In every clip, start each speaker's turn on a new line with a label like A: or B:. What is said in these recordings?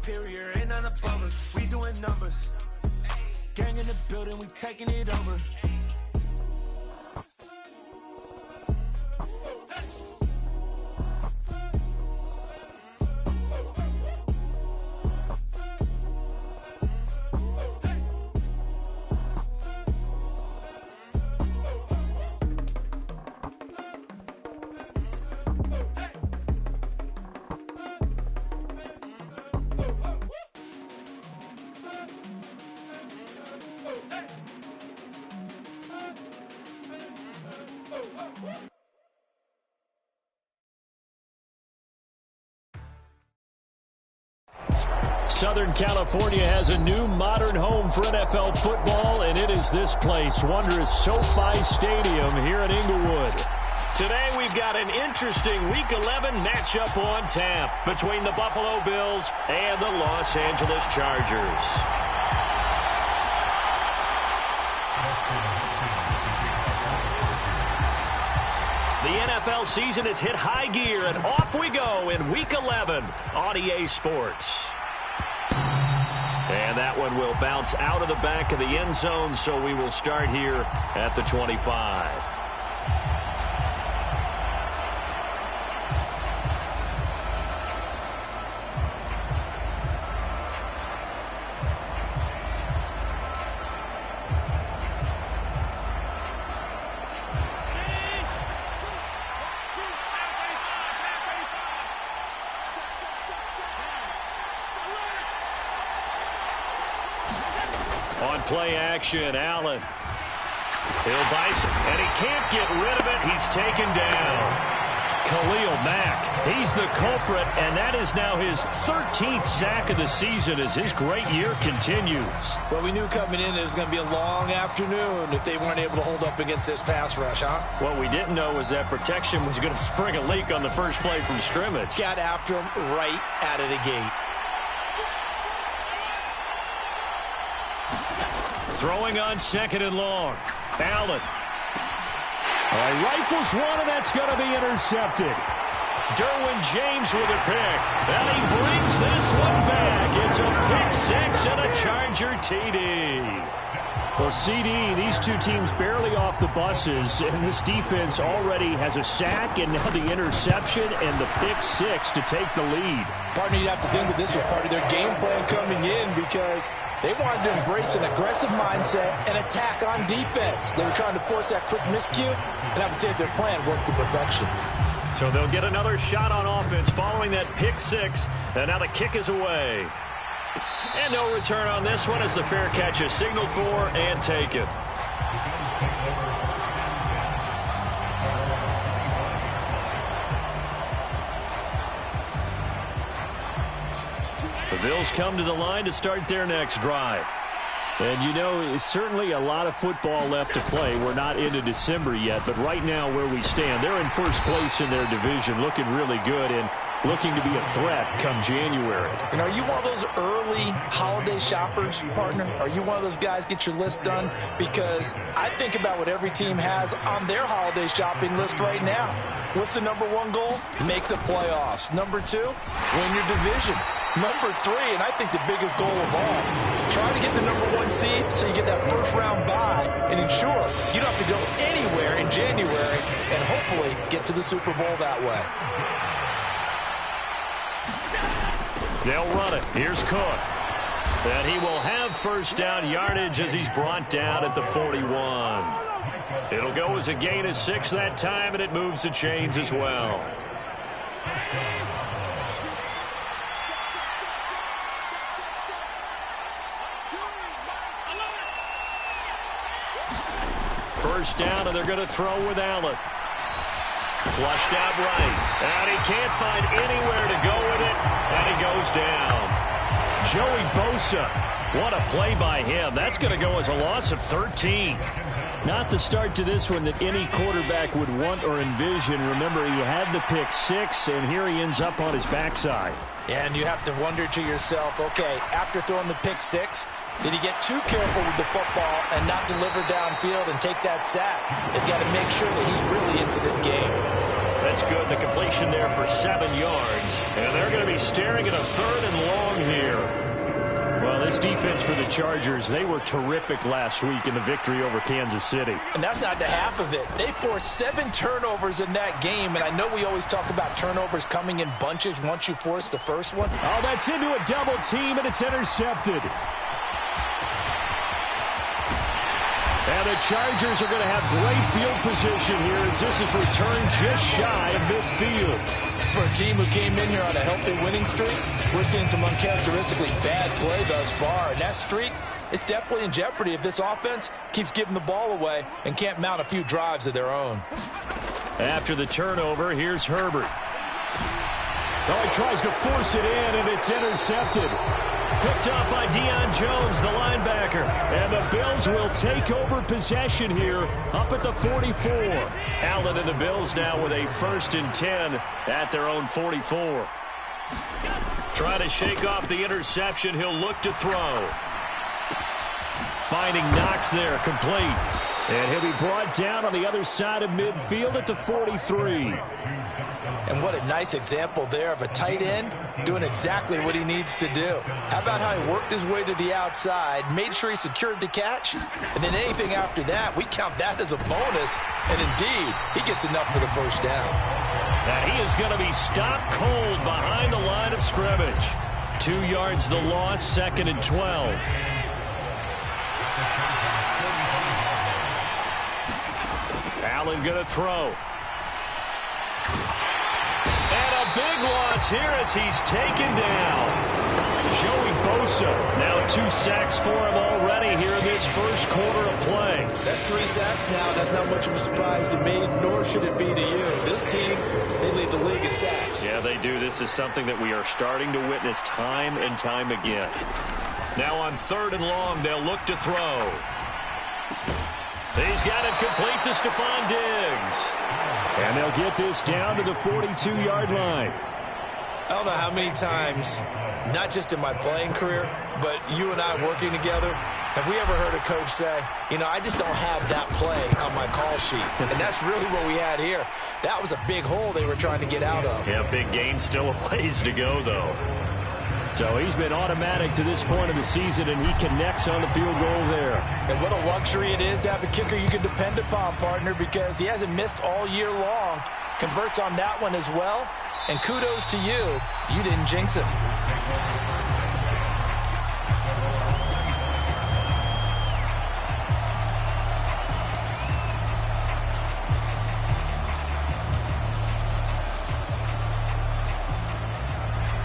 A: superior, ain't none above us. We doing numbers. Gang in the building, we taking it over.
B: Southern California has a new modern home for NFL football, and it is this place, wondrous SoFi Stadium here in Inglewood. Today we've got an interesting Week 11 matchup on tap between the Buffalo Bills and the Los Angeles Chargers. The NFL season has hit high gear, and off we go in Week 11 on EA Sports. And that one will bounce out of the back of the end zone, so we will start here at the 25. Play action, Allen. He'll bison, and he can't get rid of it. He's taken down. Khalil Mack, he's the culprit, and that is now his 13th sack of the season as his great year continues.
C: Well, we knew coming in it was going to be a long afternoon if they weren't able to hold up against this pass rush, huh?
B: What we didn't know was that protection was going to spring a leak on the first play from scrimmage.
C: Got after him right out of the gate.
B: Throwing on second and long. Allen. Rifles one, and that's going to be intercepted. Derwin James with a pick. And he brings this one back. It's a pick six and a Charger TD. Well, CD, these two teams barely off the buses, and this defense already has a sack and now the interception and the pick six to take the lead.
C: Partner, you'd have to think that this was part of their game plan coming in because they wanted to embrace an aggressive mindset and attack on defense. They were trying to force that quick miscue, and I would say their plan worked to perfection.
B: So they'll get another shot on offense following that pick six, and now the kick is away. And no return on this one as the fair catch is signaled for and taken. The Bills come to the line to start their next drive. And, you know, it's certainly a lot of football left to play. We're not into December yet, but right now where we stand, they're in first place in their division, looking really good and looking to be a threat come January.
C: And are you one of those early holiday shoppers, partner? Are you one of those guys get your list done? Because I think about what every team has on their holiday shopping list right now. What's the number one goal? Make the playoffs. Number two, win your division. Number three, and I think the biggest goal of all, try to get the number one seed so you get that first round bye and ensure you don't have to go anywhere in January and hopefully get to the Super Bowl that way.
B: They'll run it. Here's Cook. And he will have first down yardage as he's brought down at the 41. It'll go as a gain of 6 that time, and it moves the chains as well. First down, and they're going to throw with Allen. Flushed out right, and he can't find anywhere to go with it, and he goes down. Joey Bosa, what a play by him. That's going to go as a loss of 13. Not the start to this one that any quarterback would want or envision. Remember, he had the pick six, and here he ends up on his backside.
C: And you have to wonder to yourself, okay, after throwing the pick six, did he get too careful with the football and not deliver downfield and take that sack? They've got to make sure that he's really into this game.
B: That's good. The completion there for 7 yards. And they're going to be staring at a 3rd and long here. this defense for the Chargers, they were terrific last week in the victory over Kansas City.
C: And that's not the half of it. They forced 7 turnovers in that game, and I know we always talk about turnovers coming in bunches once you force the first one.
B: Oh, that's into a double team, and it's intercepted. And the Chargers are going to have great field position here as this is returned just shy of midfield.
C: For a team who came in here on a healthy winning streak, we're seeing some uncharacteristically bad play thus far. And that streak is definitely in jeopardy if this offense keeps giving the ball away and can't mount a few drives of their own.
B: After the turnover, here's Herbert. Oh, he tries to force it in, and it's intercepted. Picked up by Deion Jones, the linebacker. And the Bills will take over possession here up at the 44. Allen and the Bills now with a 1st and 10 at their own 44. Trying to shake off the interception. He'll look to throw. Finding Knox there, complete. And he'll be brought down on the other side of midfield at the 43.
C: And what a nice example there of a tight end doing exactly what he needs to do. How about how he worked his way to the outside, made sure he secured the catch, and then anything after that, we count that as a bonus. And indeed, he gets enough for the first down.
B: And he is going to be stopped cold behind the line of scrimmage. 2 yards the loss, 2nd and 12. Allen going to throw. And a big loss here as he's taken down. Joey Bosa, now 2 sacks for him already here in this first quarter of play.
C: That's 3 sacks now. That's not much of a surprise to me, nor should it be to you. This team, they lead the league in sacks.
B: Yeah, they do. This is something that we are starting to witness time and time again. Now on 3rd and long, they'll look to throw. He's got it complete to Stephon Diggs. And they'll get this down to the 42-yard line.
C: I don't know how many times, not just in my playing career, but you and I working together, have we ever heard a coach say, you know, I just don't have that play on my call sheet. And that's really what we had here. That was a big hole they were trying to get out of.
B: Yeah, big gain, still a ways to go, though. So he's been automatic to this point of the season, and he connects on the field goal there. And
C: what a luxury it is to have a kicker you can depend upon, partner, because he hasn't missed all year long. Converts on that one as well. And kudos to you. You didn't jinx him.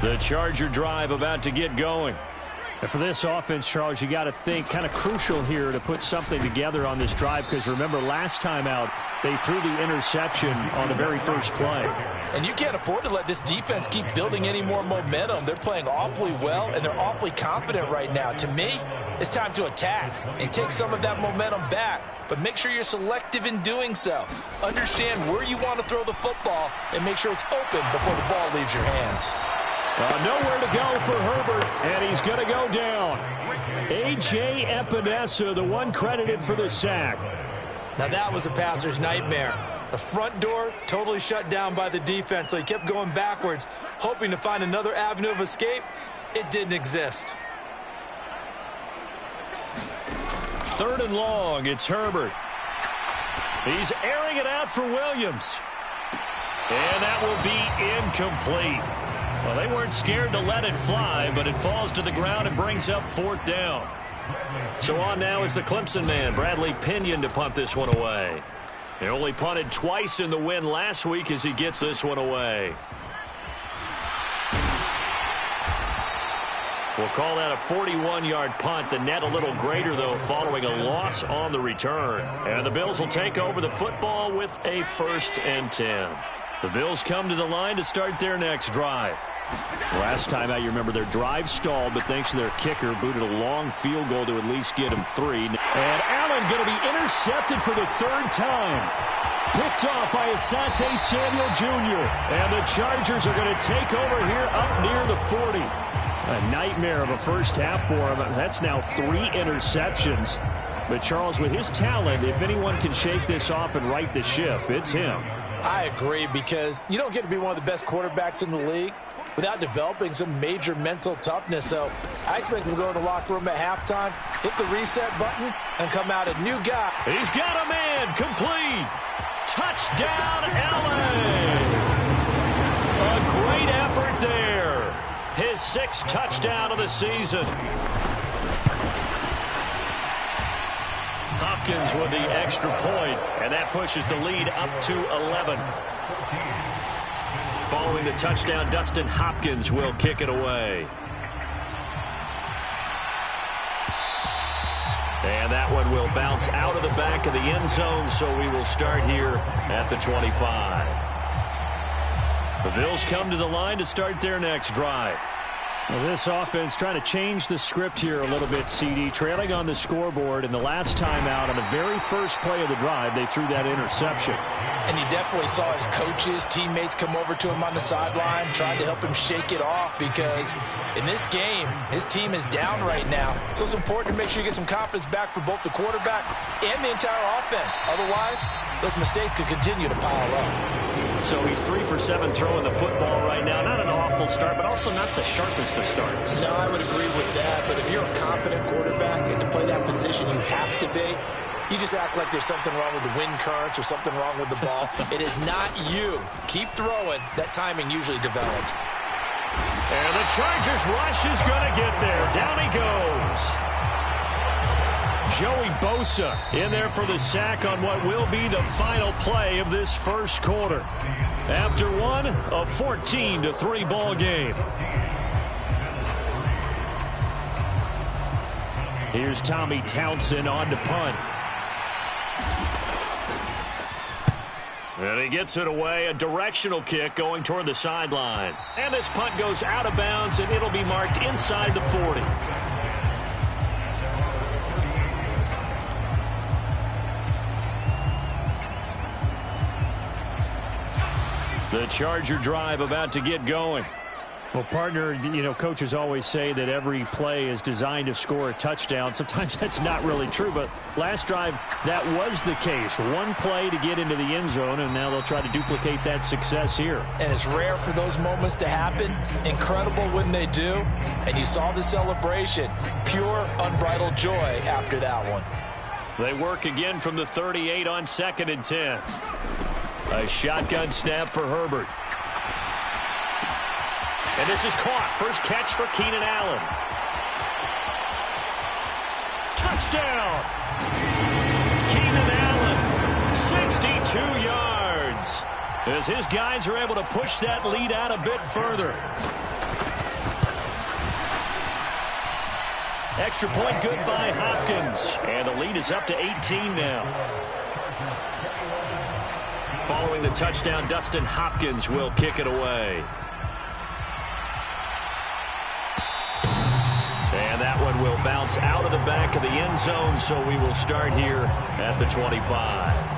B: The Charger drive about to get going. And for this offense, Charles, you got to think kind of crucial here to put something together on this drive, because remember last time out they threw the interception on the very first play.
C: And you can't afford to let this defense keep building any more momentum. They're playing awfully well, and they're awfully confident right now. To me, it's time to attack and take some of that momentum back, but make sure you're selective in doing so. Understand where you want to throw the football and make sure it's open before the ball leaves your hands.
B: Nowhere to go for Herbert, and he's going to go down. A.J. Epinesa, the one credited for the sack.
C: Now that was a passer's nightmare. The front door totally shut down by the defense, so he kept going backwards, hoping to find another avenue of escape. It didn't exist.
B: 3rd and long, it's Herbert. He's airing it out for Williams. And that will be incomplete. Well, they weren't scared to let it fly, but it falls to the ground and brings up 4th down. So on now is the Clemson man, Bradley Pinion, to punt this one away. He only punted twice in the win last week as he gets this one away. We'll call that a 41-yard punt. The net a little greater, though, following a loss on the return. And the Bills will take over the football with a 1st and 10. The Bills come to the line to start their next drive. Last time out, you remember their drive stalled, but thanks to their kicker, booted a long field goal to at least get him 3. And Allen going to be intercepted for the 3rd time. Picked off by Asante Samuel Jr. And the Chargers are going to take over here up near the 40. A nightmare of a first half for him. That's now 3 interceptions. But Charles, with his talent, if anyone can shake this off and right the ship, it's him.
C: I agree, because you don't get to be one of the best quarterbacks in the league without developing some major mental toughness. So I expect him to go in the locker room at halftime, hit the reset button, and come out a new guy.
B: He's got a man. Complete. Touchdown, LA. A great effort there. His 6th touchdown of the season. Hopkins with the extra point, and that pushes the lead up to 11. Following the touchdown, Dustin Hopkins will kick it away. And that one will bounce out of the back of the end zone, so we will start here at the 25. The Bills come to the line to start their next drive.
D: Well, this offense trying to change the script here a little bit, CD. Trailing on the scoreboard, and the last time out on the very first play of the drive, they threw that interception.
C: And you definitely saw his coaches, teammates come over to him on the sideline, trying to help him shake it off, because in this game, his team is down right now. So it's important to make sure you get some confidence back for both the quarterback and the entire offense. Otherwise, those mistakes could continue to pile up.
B: So he's 3 for 7 throwing the football right now. Not an awful start, but also not the sharpest of starts.
E: No, I would agree with that. But if you're a confident quarterback and to play that position, you have to be. You just act like there's something wrong with the wind currents or something wrong with the ball.
C: It is not you. Keep throwing. That timing usually develops.
B: And the Chargers rush is going to get there. Down he goes. Joey Bosa in there for the sack on what will be the final play of this first quarter. After one, a 14-3 ball game.
D: Here's Tommy Townsend on to punt.
B: And he gets it away, a directional kick going toward the sideline. And this punt goes out of bounds, and it'll be marked inside the 40. The Charger drive about to get going.
D: Well, partner, you know, coaches always say that every play is designed to score a touchdown. Sometimes that's not really true, but last drive, that was the case. One play to get into the end zone, and now they'll try to duplicate that success here.
C: And it's rare for those moments to happen. Incredible when they do. And you saw the celebration. Pure, unbridled joy after that one.
B: They work again from the 38 on 2nd and 10. A shotgun snap for Herbert. And this is caught. First catch for Keenan Allen. Touchdown! Keenan Allen, 62 yards. As his guys are able to push that lead out a bit further. Extra point good by Hopkins. And the lead is up to 18 now. Following the touchdown, Dustin Hopkins will kick it away. And that one will bounce out of the back of the end zone, so we will start here at the 25.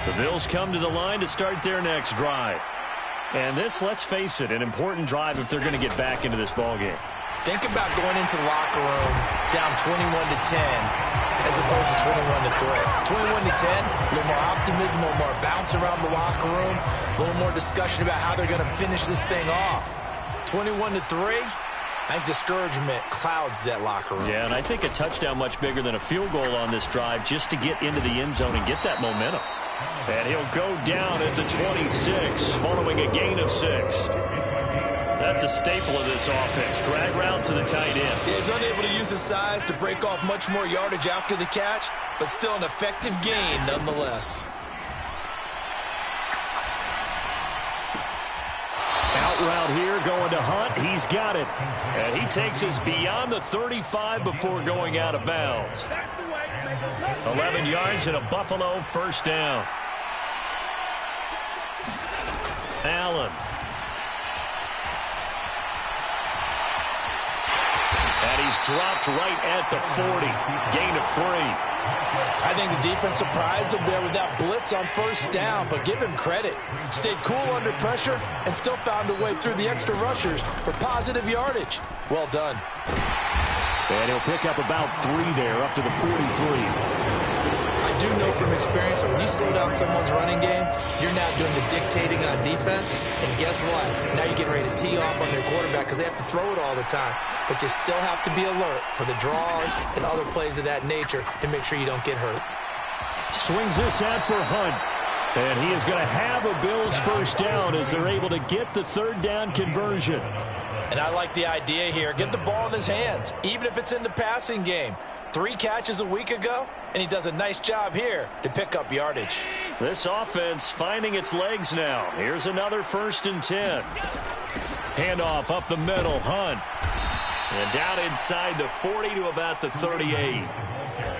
B: The Bills come to the line to start their next drive. And this, let's face it, an important drive if they're going to get back into this ballgame.
C: Think about going into the locker room down 21-10 as opposed to 21-3. 21-10, a little more optimism, a little more bounce around the locker room, a little more discussion about how they're going to finish this thing off. 21-3, I think discouragement clouds that locker room.
B: Yeah, and I think a touchdown much bigger than a field goal on this drive just to get into the end zone and get that momentum. And he'll go down at the 26 following a gain of 6. That's a staple of this offense. Drag route to the tight end.
C: Yeah, he's unable to use his size to break off much more yardage after the catch, but still an effective gain nonetheless.
B: Out route here going to Hunt. He's got it. And he takes us beyond the 35 before going out of bounds. 11 yards and a Buffalo first down. Allen. And he's He's dropped right at the 40. Gain of 3.
C: I think the defense surprised him there with that blitz on first down, but give him credit. Stayed cool under pressure and still found a way through the extra rushers for positive yardage. Well done.
D: And he'll pick up about 3 there, up to the 43.
E: I do know from experience that when you slow down someone's running game, you're now doing the dictating on defense. And guess what? Now you're getting ready to tee off on their quarterback because they have to throw it all the time. But you still have to be alert for the draws and other plays of that nature and make sure you don't get hurt.
D: Swings this out for Hunt. And he is going to have a Bills first down as they're able to get the third down conversion.
C: And I like the idea here. Get the ball in his hands, even if it's in the passing game. 3 catches a week ago, and he does a nice job here to pick up yardage.
D: This offense finding its legs now. Here's another 1st and 10. Handoff up the middle, Hunt.
B: And down inside the 40 to about the 38.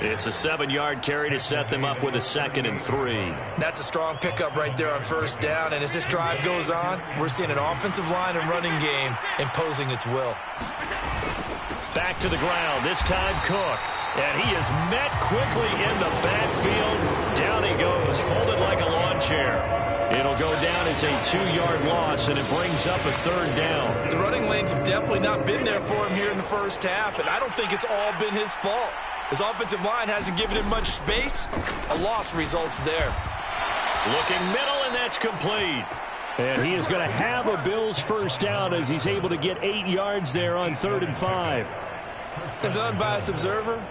B: It's a 7-yard carry to set them up with a 2nd and 3.
E: That's a strong pickup right there on first down. And as this drive goes on, we're seeing an offensive line and running game imposing its will.
B: Back to the ground, this time Cook. And he is met quickly in the backfield. Down he goes, folded like a lawn chair. It'll go down as a 2-yard loss, and it brings up a 3rd down.
E: The running lanes have definitely not been there for him here in the first half, and I don't think it's all been his fault. His offensive line hasn't given him much space. A loss results there.
B: Looking middle, and that's complete.
D: And he is going to have a Bills first down as he's able to get 8 yards there on 3rd and 5.
E: As an unbiased observer,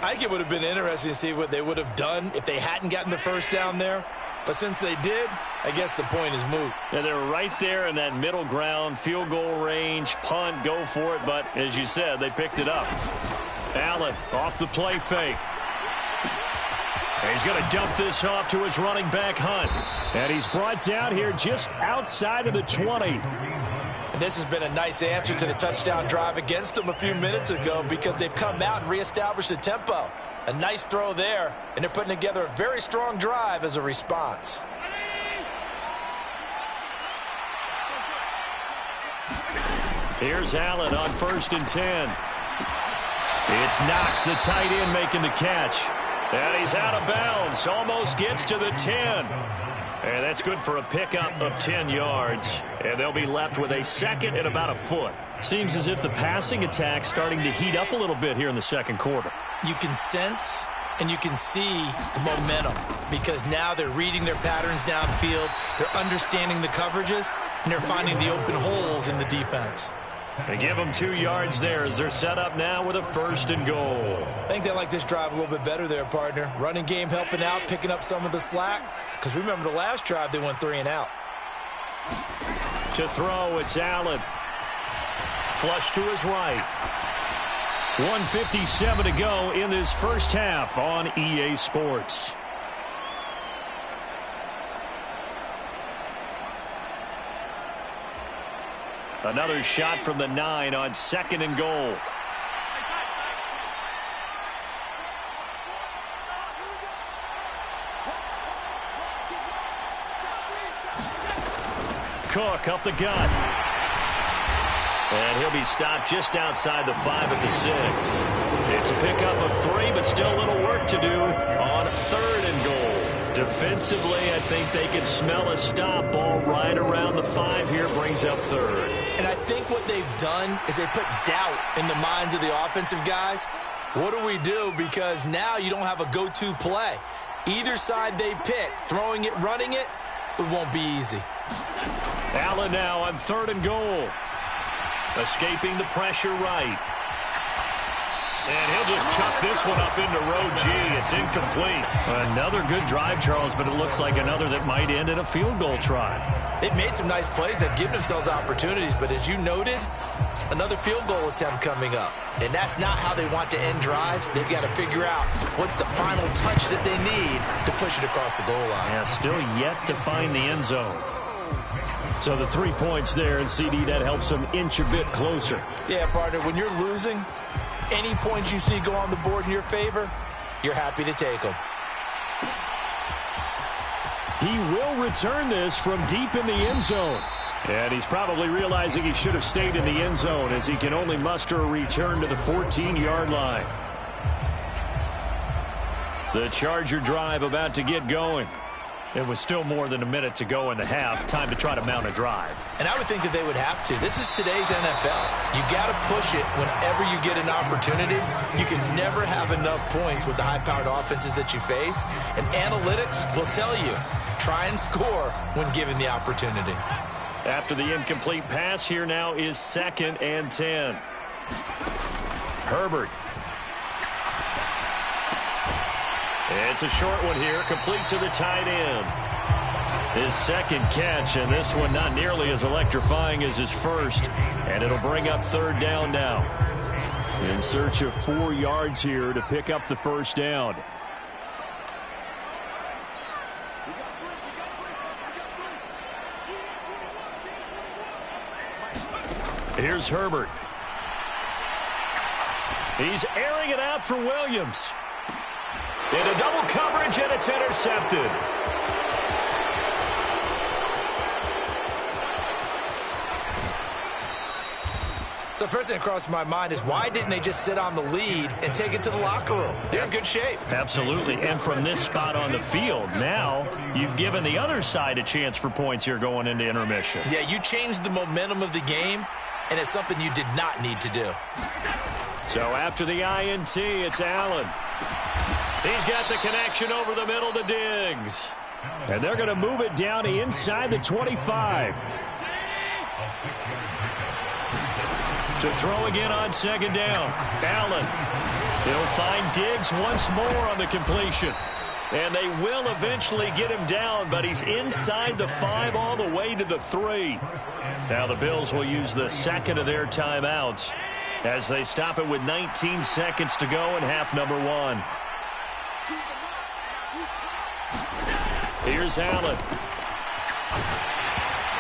E: I think it would have been interesting to see what they would have done if they hadn't gotten the first down there. But since they did, I guess the point is moot.
D: Yeah, they're right there in that middle ground, field goal range, punt, go for it. But as you said, they picked it up. Allen off the play fake. He's going to dump this off to his running back, Hunt. And he's brought down here just outside of the 20.
C: And this has been a nice answer to the touchdown drive against them a few minutes ago because they've come out and reestablished the tempo. A nice throw there, and they're putting together a very strong drive as a response.
D: Here's Allen on 1st and 10. It's Knox, the tight end, making the catch. And he's out of bounds. Almost gets to the 10. And that's good for a pickup of 10 yards. And they'll be left with a 2nd and about a foot. Seems as if the passing attack's starting to heat up a little bit here in the 2nd quarter.
E: You can sense and you can see the momentum because now they're reading their patterns downfield, they're understanding the coverages, and they're finding the open holes in the defense.
D: They give them 2 yards there as they're set up now with a 1st and goal.
E: I think they like this drive a little bit better there, partner. Running game helping out, picking up some of the slack. Because remember the last drive, they went 3 and out.
D: To throw, it's Allen. Flush to his right. 1:57 to go in this first half on EA Sports. Another shot from the 9 on 2nd and goal. Cook up the gut. And he'll be stopped just outside the 5 at the 6. It's a pickup of 3, but still a little work to do on 3rd and goal. Defensively, I think they can smell a stop. Ball right around the 5 here, brings up 3rd.
E: And I think what they've done is they put doubt in the minds of the offensive guys. What do we do? Because now you don't have a go-to play. Either side they pick, throwing it, running it, it won't be easy.
D: Allen now on 3rd and goal. Escaping the pressure right. And he'll just chuck this one up into row G. It's incomplete. Another good drive, Charles, but it looks like another that might end in a field goal try.
E: They've made some nice plays. They've given themselves opportunities, but as you noted, another field goal attempt coming up. And that's not how they want to end drives. They've got to figure out what's the final touch that they need to push it across the goal line.
D: Yeah, still yet to find the end zone. So the 3 points there, and CD, that helps them inch a bit closer.
C: Yeah, partner, when you're losing, any points you see go on the board in your favor, you're happy to take them.
D: He will return this from deep in the end zone. And he's probably realizing he should have stayed in the end zone as he can only muster a return to the 14-yard line. The Charger drive about to get going. It was still more than a minute to go in the half. Time to try to mount a drive.
E: And I would think that they would have to. This is today's NFL. You got to push it whenever you get an opportunity. You can never have enough points with the high-powered offenses that you face. And analytics will tell you, try and score when given the opportunity.
B: After the incomplete pass, here now is 2nd and 10. Herbert. It's a short one here, complete to the tight end. His second catch, and this one not nearly as electrifying as his first. And it'll bring up 3rd down now.
D: In search of 4 yards here to pick up the first down.
B: Here's Herbert. He's airing it out for Williams. Into double coverage, and it's intercepted.
E: So first thing that crossed my mind is why didn't they just sit on the lead and take it to the locker room? They're in good shape.
B: Absolutely. And from this spot on the field, now you've given the other side a chance for points here going into intermission.
E: Yeah, you changed the momentum of the game, and it's something you did not need to do.
B: So after the INT, it's Allen. He's got the connection over the middle to Diggs.
D: And they're going to move it down inside the 25.
B: To throw again on 2nd down. Allen. He'll find Diggs once more on the completion. And they will eventually get him down, but he's inside the 5 all the way to the 3. Now the Bills will use the second of their timeouts as they stop it with 19 seconds to go in half number 1. Here's Allen.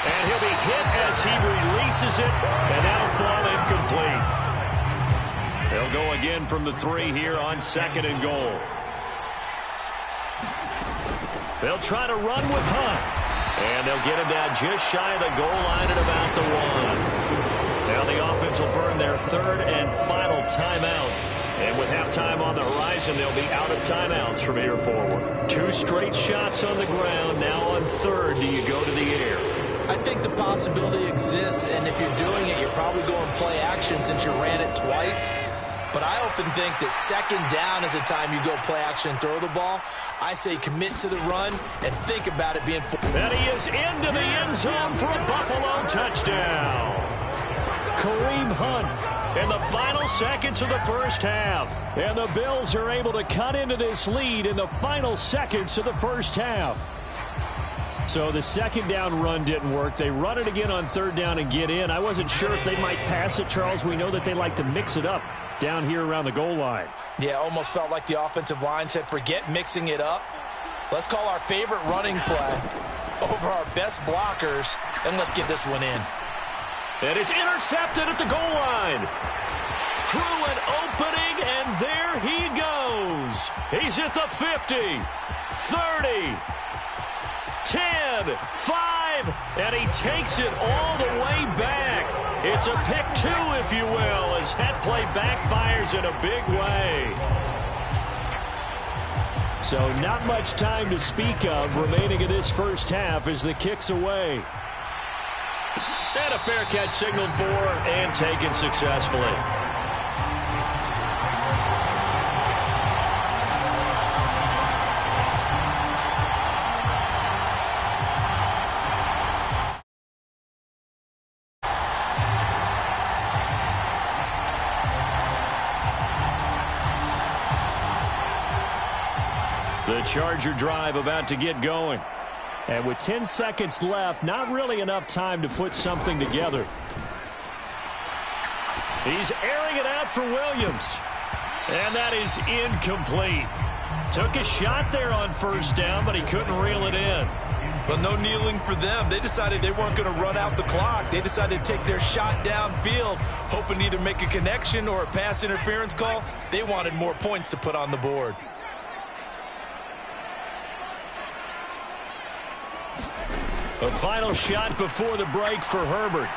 B: And he'll be hit as he releases it, and that'll fall incomplete. They'll go again from the 3 here on 2nd and goal. They'll try to run with Hunt. And they'll get him down just shy of the goal line at about the 1. Now the offense will burn their 3rd and final timeout. And with halftime on the horizon, they'll be out of timeouts from here forward. 2 straight shots on the ground. Now on 3rd, do you go to the air?
E: I think the possibility exists, and if you're doing it, you're probably going play action since you ran it twice. But I often think that 2nd down is a time you go play action and throw the ball. I say commit to the run and think about it being...
B: And he is into the end zone for a Buffalo touchdown.
D: Kareem Hunt
B: In the final seconds of the first half.
D: And the Bills are able to cut into this lead in the final seconds of the first half. So the 2nd down run didn't work. They run it again on 3rd down and get in. I wasn't sure if they might pass it, Charles. We know that they like to mix it up down here around the goal line.
E: Yeah, almost felt like the offensive line said, forget mixing it up. Let's call our favorite running play over our best blockers, and let's get this one in.
B: And it's intercepted at the goal line. Through an opening, and there he goes. He's at the 50, 30, 10, 5, and he takes it all the way back. It's a pick 2, if you will, as that play backfires in a big way.
D: So not much time to speak of remaining in this first half as the kick's away.
B: And a fair catch signaled for and taken successfully. The Charger drive about to get going.
D: And with 10 seconds left, not really enough time to put something together.
B: He's airing it out for Williams. And that is incomplete. Took a shot there on 1st down, but he couldn't reel it in.
C: Well, no kneeling for them. They decided they weren't going to run out the clock. They decided to take their shot downfield, hoping to either make a connection or a pass interference call. They wanted more points to put on the board.
B: A final shot before the break for Herbert.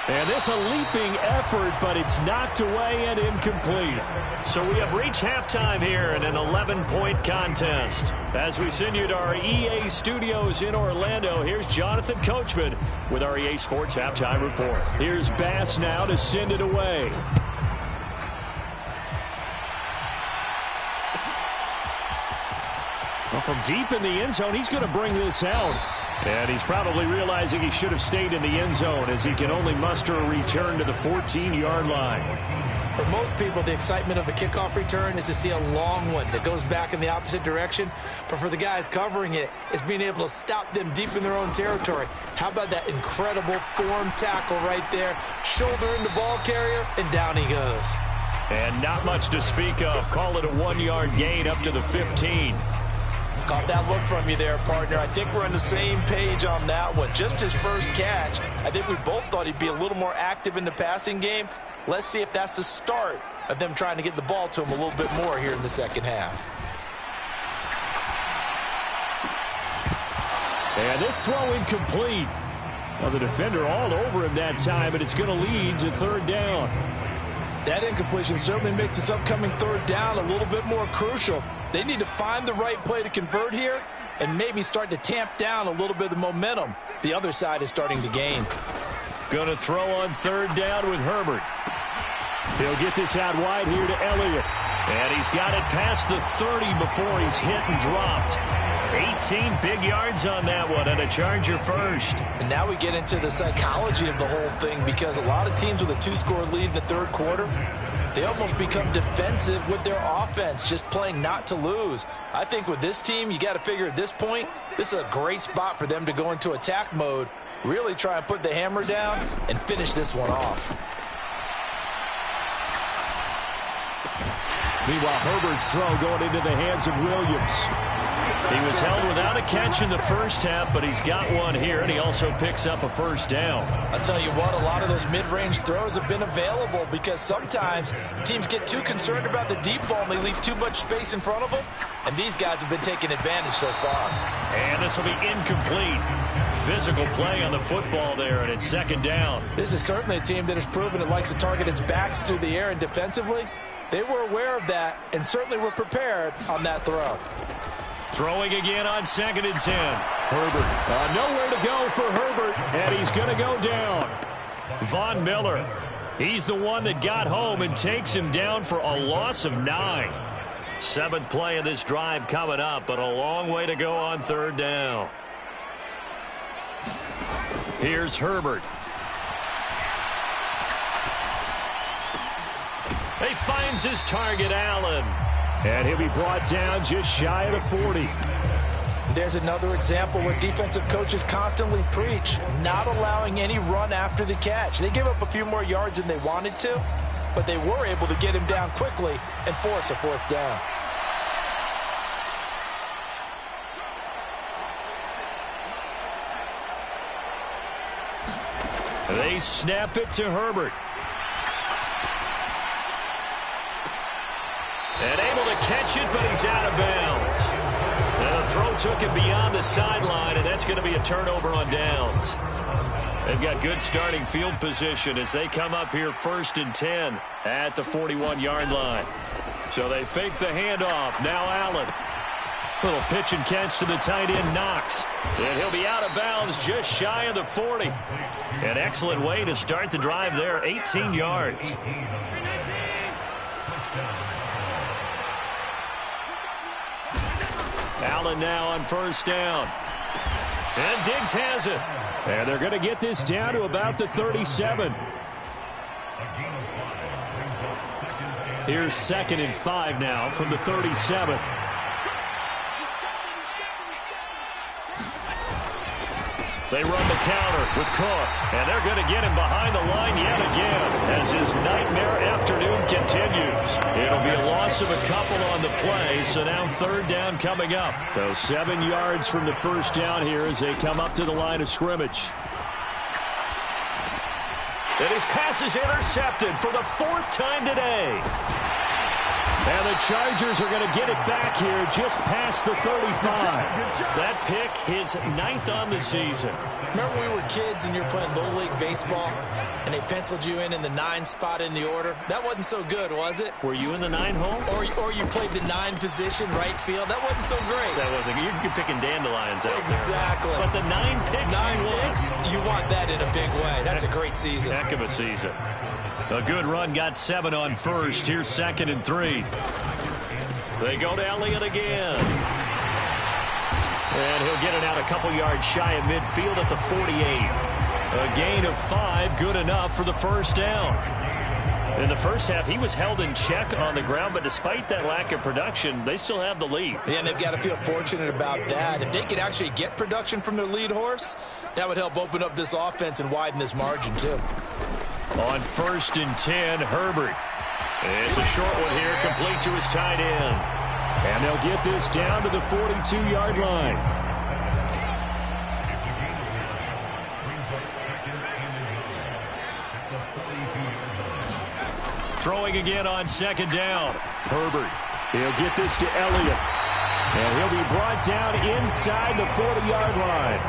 D: And this a leaping effort, but it's knocked away and incomplete.
B: So we have reached halftime here in an 11-point contest. As we send you to our EA studios in Orlando, here's Jonathan Coachman with our EA Sports Halftime Report.
D: Here's Bass now to send it away. Well, from deep in the end zone, he's going to bring this out. And he's probably realizing he should have stayed in the end zone as he can only muster a return to the 14-yard line.
E: For most people, the excitement of a kickoff return is to see a long one that goes back in the opposite direction. But for the guys covering it, it's being able to stop them deep in their own territory. How about that incredible form tackle right there? Shoulder in the ball carrier, and down he goes.
B: And not much to speak of. Call it a 1-yard gain up to the 15.
C: Caught that look from you there, partner. I think we're on the same page on that one. Just his first catch. I think we both thought he'd be a little more active in the passing game. Let's see if that's the start of them trying to get the ball to him a little bit more here in the second half.
D: And this throw incomplete. Well, the defender all over him that time, but it's going to lead to third down.
C: That incompletion certainly makes this upcoming third down a little bit more crucial. They need to find the right play to convert here and maybe start to tamp down a little bit of the momentum the other side is starting to gain.
B: Going to throw on third down with Herbert.
D: He'll get this out wide here to Elliott.
B: And he's got it past the 30 before he's hit and dropped. 18 big yards on that one, and a Charger first.
C: And now we get into the psychology of the whole thing, because a lot of teams with a 2-score lead in the third quarter, they almost become defensive with their offense, just playing not to lose. I think with this team, you got to figure at this point, this is a great spot for them to go into attack mode, really try and put the hammer down and finish this one off.
D: Meanwhile, Herbert's throw going into the hands of Williams.
B: He was held without a catch in the first half, but he's got one here, and he also picks up a first down.
C: I'll tell you what, a lot of those mid-range throws have been available because sometimes teams get too concerned about the deep ball and they leave too much space in front of them, and these guys have been taking advantage so far.
B: And this will be incomplete. Physical play on the football there, and it's second down.
C: This is certainly a team that has proven it likes to target its backs through the air, and defensively, they were aware of that and certainly were prepared on that throw.
B: Throwing again on 2nd and 10.
D: Herbert. Nowhere to go for Herbert, and he's going to go down.
B: Von Miller. He's the one that got home and takes him down for a loss of 9. 7th play of this drive coming up, but a long way to go on third down. Here's Herbert. He finds his target, Allen.
D: And he'll be brought down just shy of the 40.
C: There's another example where defensive coaches constantly preach, not allowing any run after the catch. They give up a few more yards than they wanted to, but they were able to get him down quickly and force a fourth down.
B: They snap it to Herbert. And able to catch it, but he's out of bounds. And the throw took him beyond the sideline, and that's going to be a turnover on downs. They've got good starting field position as they come up here 1st and 10 at the 41-yard line. So they fake the handoff. Now Allen. Little pitch and catch to the tight end, Knox. And he'll be out of bounds just shy of the 40. An excellent way to start the drive there, 18 yards. Allen now on 1st down. And Diggs has it.
D: And they're going to get this down to about the 37. Here's 2nd and 5 now from the 37.
B: They run the counter with Cook, and they're going to get him behind the line yet again as his nightmare afternoon continues. It'll be a loss of a couple on the play, so now third down coming up.
D: So 7 yards from the first down here as they come up to the line of scrimmage.
B: And his pass is intercepted for the 4th time today.
D: And the Chargers are going to get it back here just past the 35.
B: That pick, his 9th on the season.
E: Remember we were kids and you were playing Little League Baseball and they penciled you in the 9 spot in the order? That wasn't so good, was it?
B: Were you in the 9 hole?
E: Or you played the 9 position, right field? That wasn't so great.
B: That wasn't. You're picking dandelions out
E: exactly.
B: there. But the 9 picks,
E: 9 picks, you want that in a big way. That's a great season.
B: Heck of a season. A good run, got 7 on first. Here's 2nd and 3. They go to Elliott again. And he'll get it out a couple yards shy of midfield at the 48. A gain of 5, good enough for the first down. In the first half, he was held in check on the ground, but despite that lack of production, they still have the lead.
E: Yeah, and they've got to feel fortunate about that. If they could actually get production from their lead horse, that would help open up this offense and widen this margin, too.
B: On 1st and 10, Herbert. It's a short one here, complete to his tight end.
D: And they'll get this down to the 42-yard line.
B: Throwing again on 2nd down.
D: Herbert. He'll get this to Elliott. And he'll be brought down inside the 40-yard line.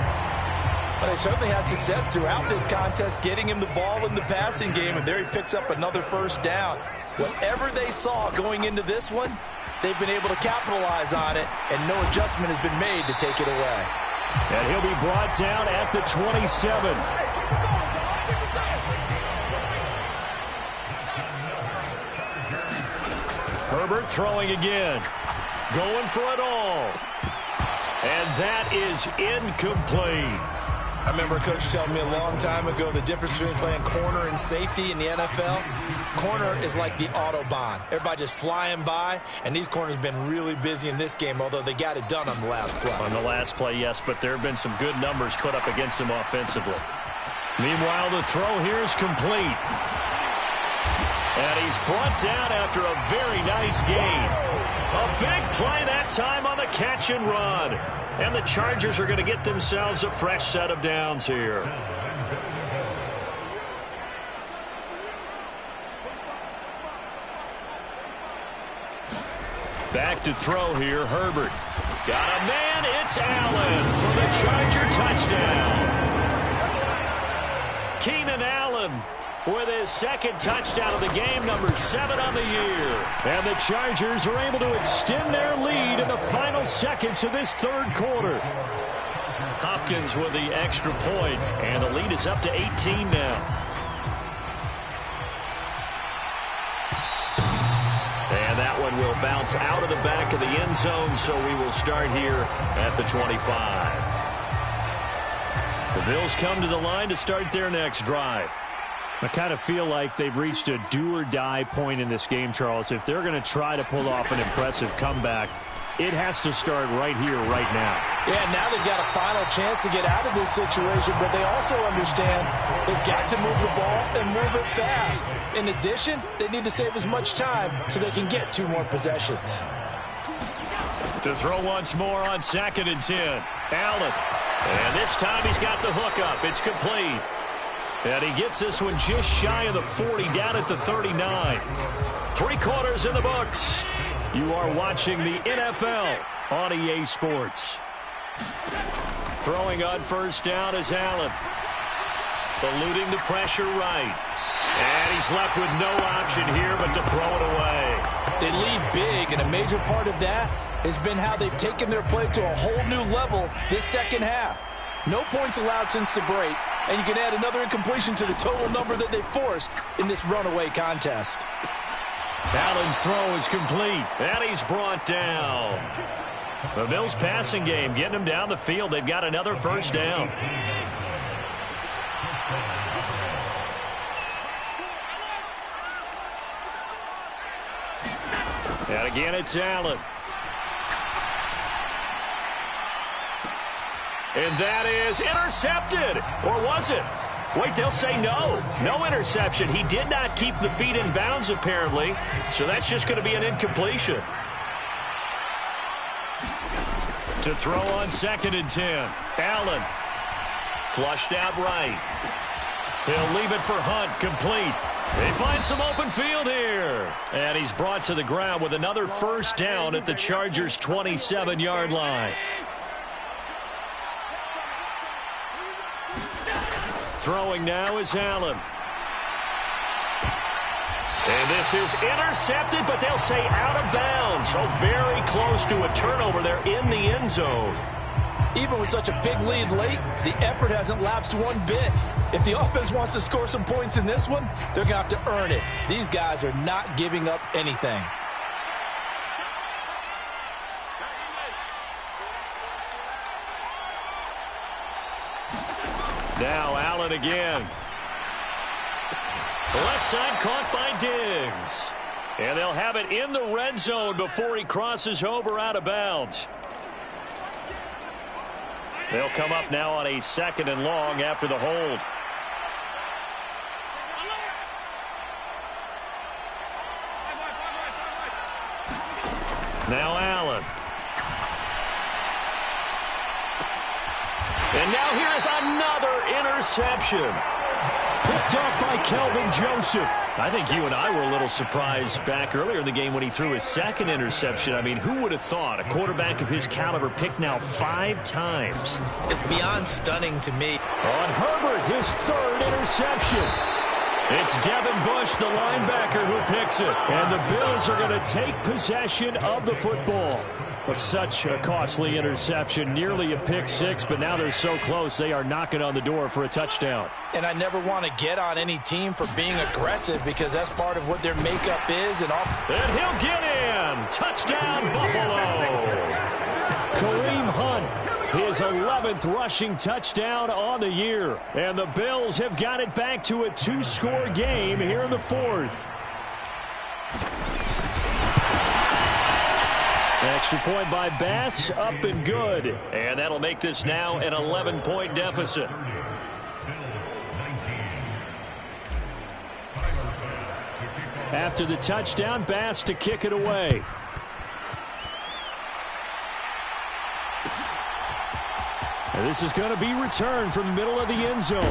C: Well, they certainly had success throughout this contest getting him the ball in the passing game, and there he picks up another first down. Whatever they saw going into this one, they've been able to capitalize on it, and no adjustment has been made to take it away.
D: And he'll be brought down at the 27.
B: Herbert throwing again. Going for it all. And that is incomplete.
E: I remember a coach telling me a long time ago the difference between playing corner and safety in the NFL. Corner is like the Autobahn. Everybody just flying by, and these corners have been really busy in this game, although they got it done on the last play.
B: On the last play, yes, but there have been some good numbers put up against them offensively. Meanwhile, the throw here is complete. And he's brought down after a very nice gain. A big play that time on the catch and run. And the Chargers are going to get themselves a fresh set of downs here. Back to throw here, Herbert. Got a man, it's Allen for the Charger touchdown. Keenan Allen with his 2nd touchdown of the game, number 7 on the year.
D: And the Chargers are able to extend their lead in the final seconds of this 3rd quarter.
B: Hopkins with the extra point, and the lead is up to 18 now. And that one will bounce out of the back of the end zone, so we will start here at the 25. The Bills come to the line to start their next drive.
D: I kind of feel like they've reached a do-or-die point in this game, Charles. If they're going to try to pull off an impressive comeback, it has to start right here, right now.
C: Yeah, now they've got a final chance to get out of this situation, but they also understand they've got to move the ball and move it fast. In addition, they need to save as much time so they can get 2 more possessions.
B: To throw once more on 2nd and 10. Allen. And this time he's got the hook up. It's complete. And he gets this one just shy of the 40, down at the 39. 3 quarters in the books. You are watching the NFL on EA Sports. Throwing on 1st down is Allen. Eluding the pressure right. And he's left with no option here but to throw it away.
C: They lead big, and a major part of that has been how they've taken their play to a whole new level this 2nd half. No points allowed since the break, and you can add another incompletion to the total number that they forced in this runaway contest.
B: Allen's throw is complete, and he's brought down. The Bills passing game getting them down the field. They've got another first down. And again, it's Allen. And that is intercepted. Or was it? Wait, they'll say no. No interception. He did not keep the feet in bounds, apparently. So that's just going to be an incompletion. To throw on 2nd and 10. Allen. Flushed out right. He'll leave it for Hunt. Complete. They find some open field here. And he's brought to the ground with another first down at the Chargers' 27-yard line. Throwing now is Allen. And this is intercepted, but they'll say out of bounds. So very close to a turnover there in the end zone.
C: Even with such a big lead late, the effort hasn't lapsed one bit. If the offense wants to score some points in this one, they're going to have to earn it. These guys are not giving up anything.
B: Now Allen again. Left side caught by Diggs. And they'll have it in the red zone before he crosses over out of bounds. They'll come up now on a 2nd and long after the hold. Now Allen. And now here's another interception.
D: Picked up by Kelvin Joseph.
B: I think you and I were a little surprised back earlier in the game when he threw his 2nd interception. I mean, who would have thought a quarterback of his caliber picked now 5 times?
E: It's beyond stunning to me.
D: On Herbert, his 3rd interception.
B: It's Devin Bush, the linebacker, who picks it.
D: And the Bills are going to take possession of the football. But such a costly interception, nearly a pick 6, but now they're so close they are knocking on the door for a touchdown.
C: And I never want to get on any team for being aggressive because that's part of what their makeup is. And
B: he'll get in. Touchdown, Buffalo.
D: Kareem Hunt, his 11th rushing touchdown on the year. And the Bills have got it back to a 2-score game here in the 4th. Extra point by Bass, up and good.
B: And that'll make this now an 11-point deficit.
D: After the touchdown, Bass to kick it away. And this is going to be returned from the middle of the end zone.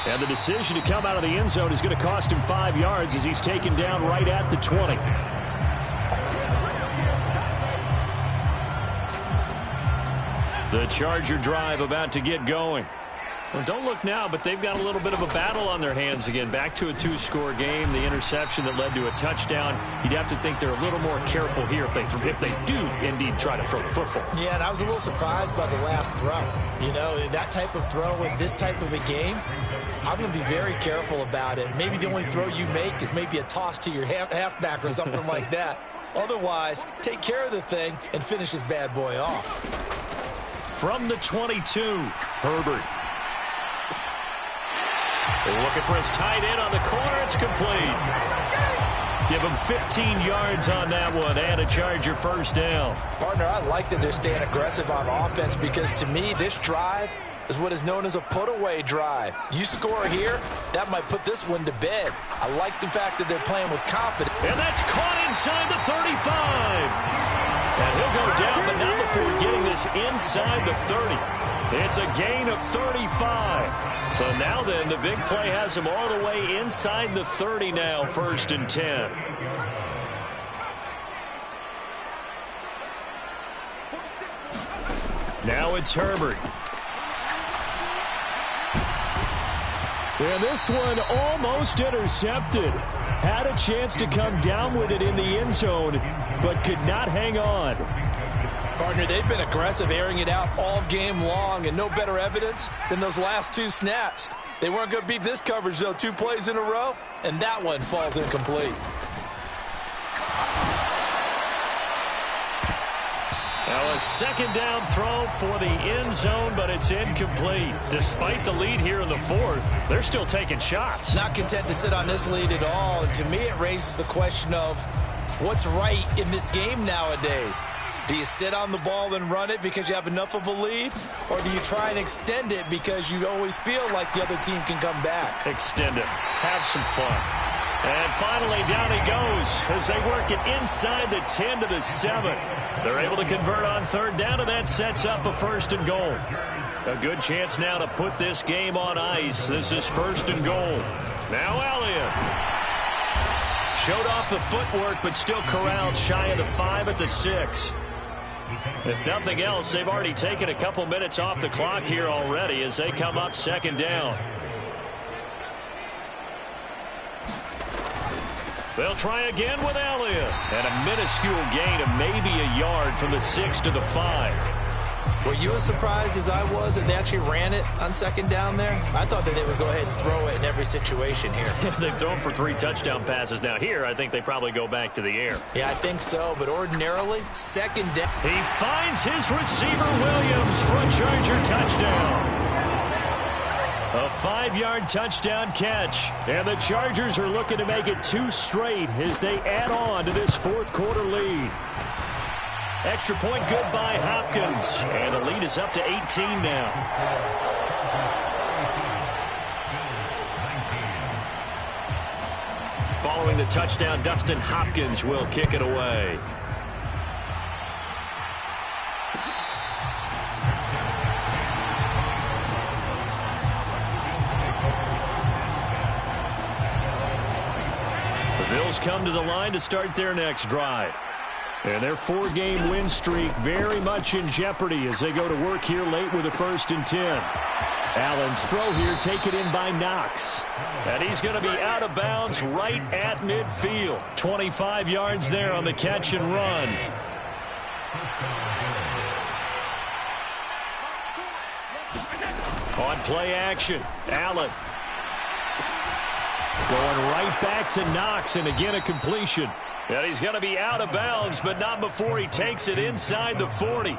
D: And the decision to come out of the end zone is going to cost him 5 yards as he's taken down right at the 20.
B: The Charger drive about to get going. Well, don't look now, but they've got a little bit of a battle on their hands again. Back to a 2-score game. The interception that led to a touchdown. You'd have to think they're a little more careful here if they do indeed try to throw the football.
E: Yeah, and I was a little surprised by the last throw. You know, that type of throw in this type of a game, I'm going to be very careful about it. Maybe the only throw you make is maybe a toss to your halfback or something like that. Otherwise, take care of the thing and finish this bad boy off.
B: From the 22, Herbert. They're looking for his tight end on the corner. It's complete. Give him 15 yards on that one and a Charger first down.
C: Partner, I like that they're staying aggressive on offense because to me, this drive is what is known as a put-away drive. You score here, that might put this one to bed. I like the fact that they're playing with confidence.
B: And that's caught inside the 35. And he'll go down, but not before getting this inside the 30. It's a gain of 35. So now then, the big play has him all the way inside the 30 now, 1st and 10. Now it's Herbert.
D: And this one almost intercepted. Had a chance to come down with it in the end zone, but could not hang on.
C: Partner, they've been aggressive, airing it out all game long, and no better evidence than those last 2 snaps. They weren't going to beat this coverage, though, 2 plays in a row, and that one falls incomplete.
B: Now a 2nd down throw for the end zone, but it's incomplete. Despite the lead here in the 4th, they're still taking shots.
E: Not content to sit on this lead at all, and to me it raises the question of what's right in this game nowadays. Do you sit on the ball and run it because you have enough of a lead? Or do you try and extend it because you always feel like the other team can come back?
B: Extend it. Have some fun. And finally, down he goes as they work it inside the 10 to the 7. They're able to convert on 3rd down, and that sets up a 1st and goal. A good chance now to put this game on ice. This is 1st and goal. Now Elliott. Showed off the footwork, but still corralled shy of the 5 at the 6. If nothing else, they've already taken a couple minutes off the clock here already as they come up second down. They'll try again with Elliott. And a minuscule gain of maybe a yard from the 6 to the 5.
E: Were you as surprised as I was that they actually ran it on second down there? I thought that they would go ahead and throw it in every situation here.
B: They've thrown for 3 touchdown passes. Now here, I think they probably go back to the air.
E: Yeah, I think so, but ordinarily, second down.
B: He finds his receiver, Williams, for a Charger touchdown. A 5-yard touchdown catch. And the Chargers are looking to make it 2 straight as they add on to this fourth quarter lead. Extra point good by Hopkins. And the lead is up to 18 now. Following the touchdown, Dustin Hopkins will kick it away. The Bills come to the line to start their next drive. And their 4-game win streak very much in jeopardy as they go to work here late with a 1st and 10. Allen's throw here taken in by Knox. And he's going to be out of bounds right at midfield. 25 yards there on the catch and run. On play action, Allen. Going right back to Knox, and again a completion. And he's going to be out of bounds, but not before he takes it inside the 40.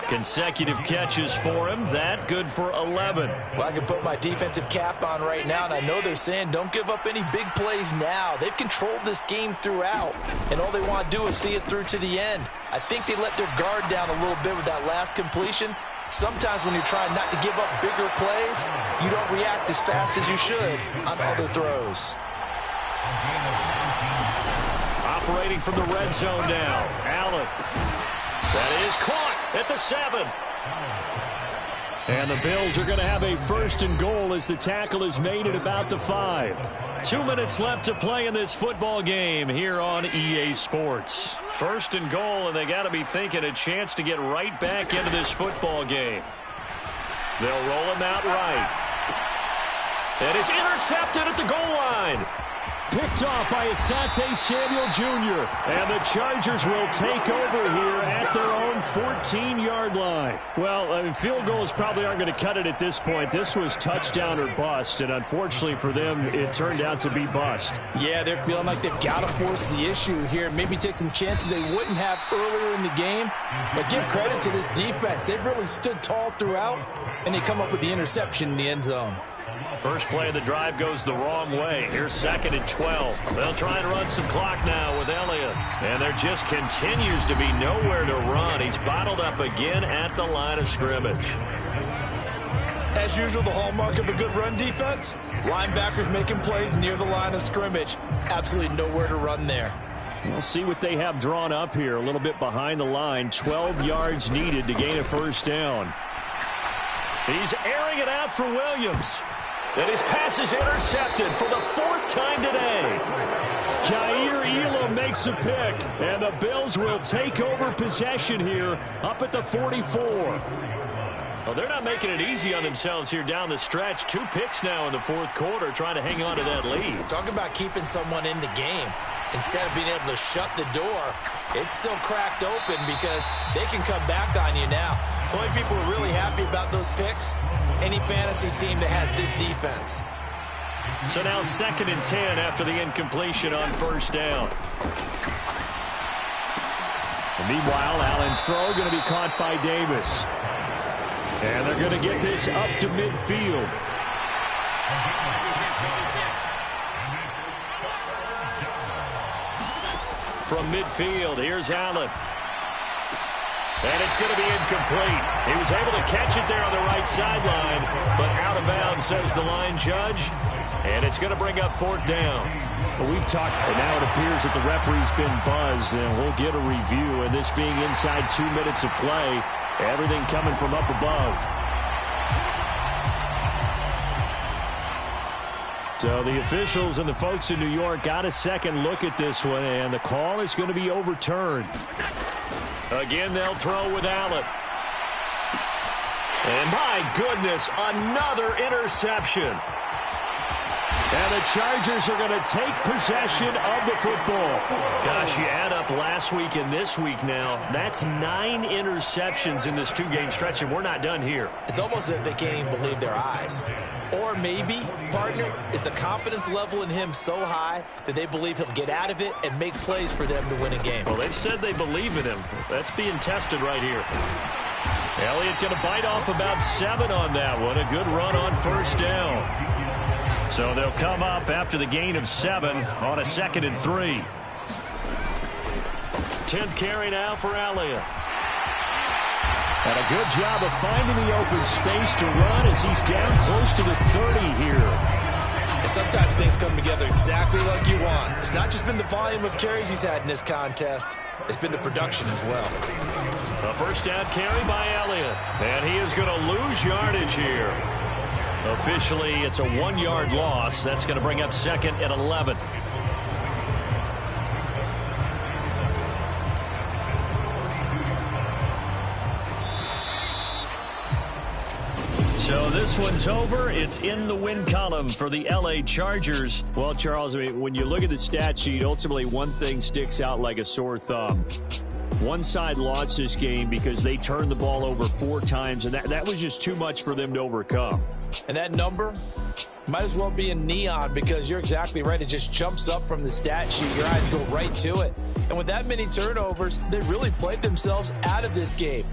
B: Consecutive catches for him. That good for 11.
C: Well, I can put my defensive cap on right now, and I know they're saying don't give up any big plays now. They've controlled this game throughout, and all they want to do is see it through to the end. I think they let their guard down a little bit with that last completion. Sometimes when you're trying not to give up bigger plays, you don't react as fast as you should on other throws.
B: Operating from the red zone now. Allen. That is caught at the 7. And the Bills are going to have a 1st and goal as the tackle is made at about the 5. 2 minutes left to play in this football game here on EA Sports. 1st and goal, and they got to be thinking a chance to get right back into this football game. They'll roll him out right. And it's intercepted at the goal line. Picked off by Asante Samuel Jr. And the Chargers will take over here at their own 14-yard line. Well, I mean, field goals probably aren't going to cut it at this point. This was touchdown or bust, and unfortunately for them, it turned out to be bust.
C: Yeah, they're feeling like they've got to force the issue here. Maybe take some chances they wouldn't have earlier in the game. But give credit to this defense. They've really stood tall throughout, and they come up with the interception in the end zone.
B: First play of the drive goes the wrong way. Here's 2nd and 12. They'll try and run some clock now with Elliott. And there just continues to be nowhere to run. He's bottled up again at the line of scrimmage.
C: As usual, the hallmark of a good run defense, linebackers making plays near the line of scrimmage. Absolutely nowhere to run there.
D: We'll see what they have drawn up here. A little bit behind the line. 12 yards needed to gain a 1st down.
B: He's airing it out for Williams. And his pass is intercepted for the 4th time today.
D: Jair Elam makes a pick, and the Bills will take over possession here up at the 44.
B: Well, they're not making it easy on themselves here down the stretch. 2 picks now in the 4th quarter trying to hang on to that lead.
E: Talk about keeping someone in the game. Instead of being able to shut the door, it's still cracked open because they can come back on you now. The only people who are really happy about those picks, any fantasy team that has this defense.
B: So now 2nd and 10 after the incompletion on 1st down.
D: And meanwhile, Allen's throw going to be caught by Davis. And they're going to get this up to midfield.
B: From midfield, here's Allen. And it's going to be incomplete. He was able to catch it there on the right sideline, but out of bounds, says the line judge. And it's going to bring up 4th down.
D: Well, we've talked, and now it appears that the referee's been buzzed, and we'll get a review. And this being inside 2 minutes of play, everything coming from up above. So the officials and the folks in New York got a second look at this one, and the call is going to be overturned.
B: Again, they'll throw with Allen. And my goodness, another interception.
D: And the Chargers are going to take possession of the football.
B: Gosh, you add up last week and this week now, that's 9 interceptions in this 2-game stretch, and we're not done here.
E: It's almost as if they can't even believe their eyes. Or maybe, partner, is the confidence level in him so high that they believe he'll get out of it and make plays for them to win a game.
B: Well, they've said they believe in him. That's being tested right here. Elliott going to bite off about 7 on that one. A good run on first down. So they'll come up after the gain of 7 on a 2nd and 3. 10th carry now for Elliott.
D: And a good job of finding the open space to run as he's down close to the 30 here.
E: And sometimes things come together exactly like you want. It's not just been the volume of carries he's had in this contest. It's been the production as well.
B: A first down carry by Elliott. And he is going to lose yardage here. Officially, it's a 1-yard loss. That's going to bring up 2nd and 11. So this one's over. It's in the win column for the L.A. Chargers.
D: Well, Charles, I mean, when you look at the stat sheet, ultimately one thing sticks out like a sore thumb. One side lost this game because they turned the ball over 4 times, and that was just too much for them to overcome.
C: And that number might as well be in neon because you're exactly right. It just jumps up from the stat sheet. Your eyes go right to it. And with that many turnovers, they really played themselves out of this game.